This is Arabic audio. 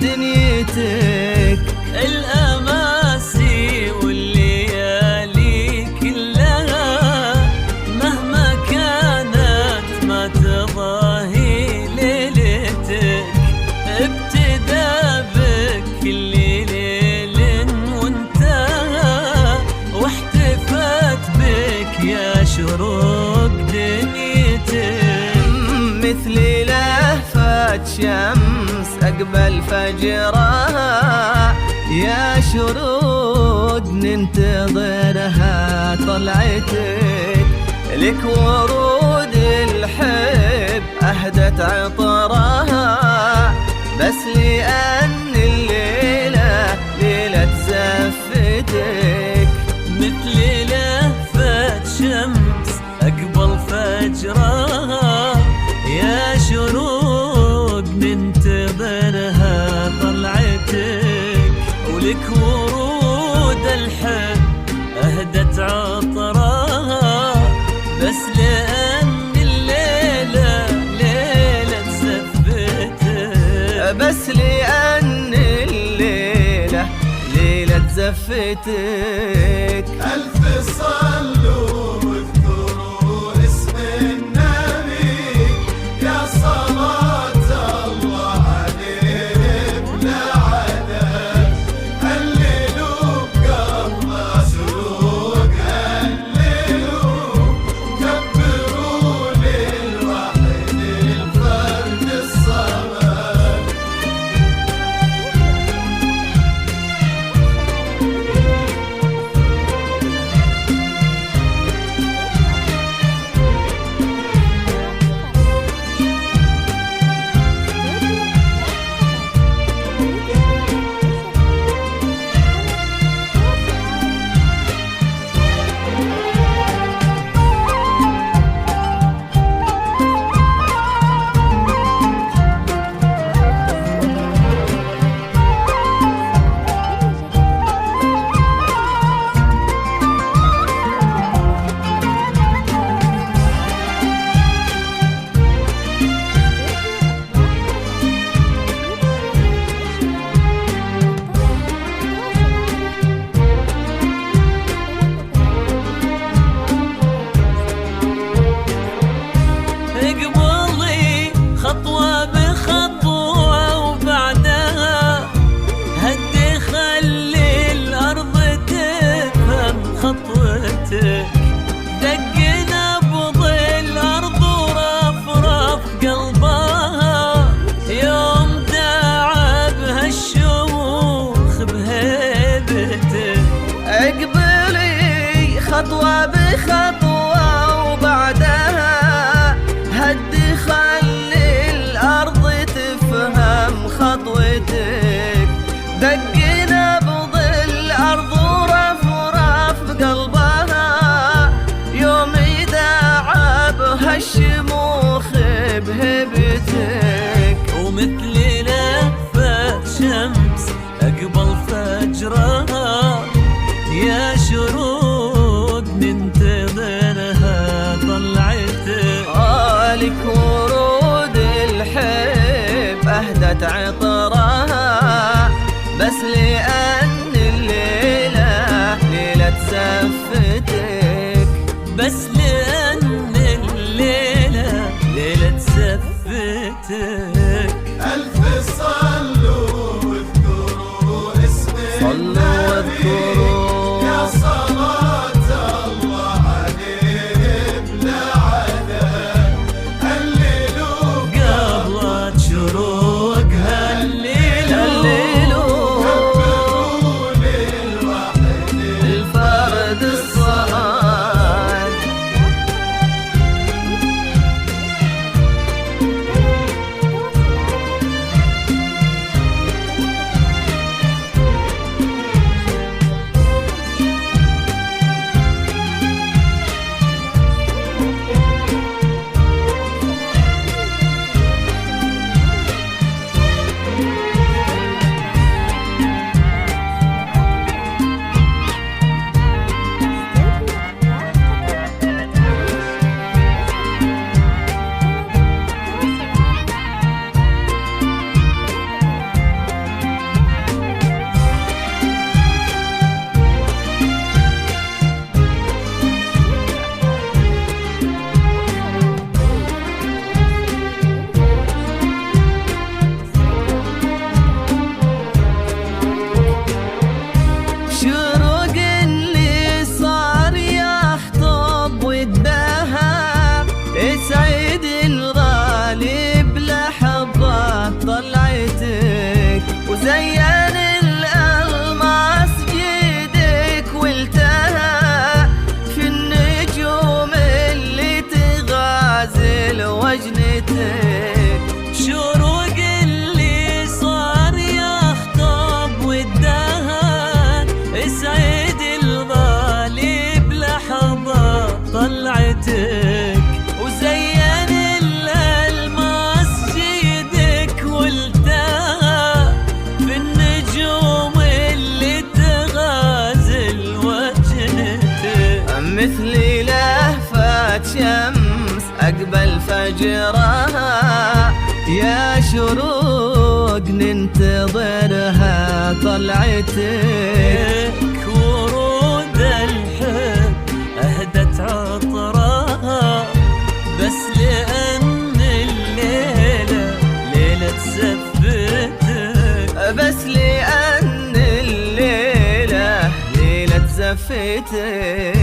دنيتك. الأماسي والليالي كلها مهما كانت ما تضاهي ليلتك. ابتدى بك كل ليل وانتهى واحتفت بك يا شروق دنيتك. مثل لهفة شمس أقبل فجرها يا شروق ننتظرها طلعتك. لك ورود الحب أهدت عطرها بس لأن الليلة ليلة زفتك. مثل لهفة شمس أقبل فجرها يا شروق ننتظرها طلعتك. ولك ورود الحب أهدت عطرها بس لأن الليلة ليلة زفتك. بس لأن الليلة ليلة زفتك. ألف صلوا واذكروا اسم النبي يا صلاة الله عليه بلا عدد. هللوا بقلب سلوك هللوا كبروا للوحيد الفرد الصمد. اقبلي خطوة بخطوة وبعدها هدي خلي الأرض تفهم خطوتك. دق نبض الأرض ورفرف قلبها يوم داعبها الشموخ بهيبتك. اقبلي خطوة بخطوة وبعدها هدي خلي الأرض تفهم خطوتك. دق نبض الأرض ورفرف قلبها يوم يداعبها الشموخ بهبتك. ومثل لهفة شمس أقبل فجرها يا شروق ننتظرها طلعتك. لك ورود الحب أهدت عطرها بس فجرها، يا شروق ننتظرها طلعتك. ورود الحب أهدت عطرها، بس لأن الليلة ليلة زفتك، بس لأن الليلة ليلة زفتك.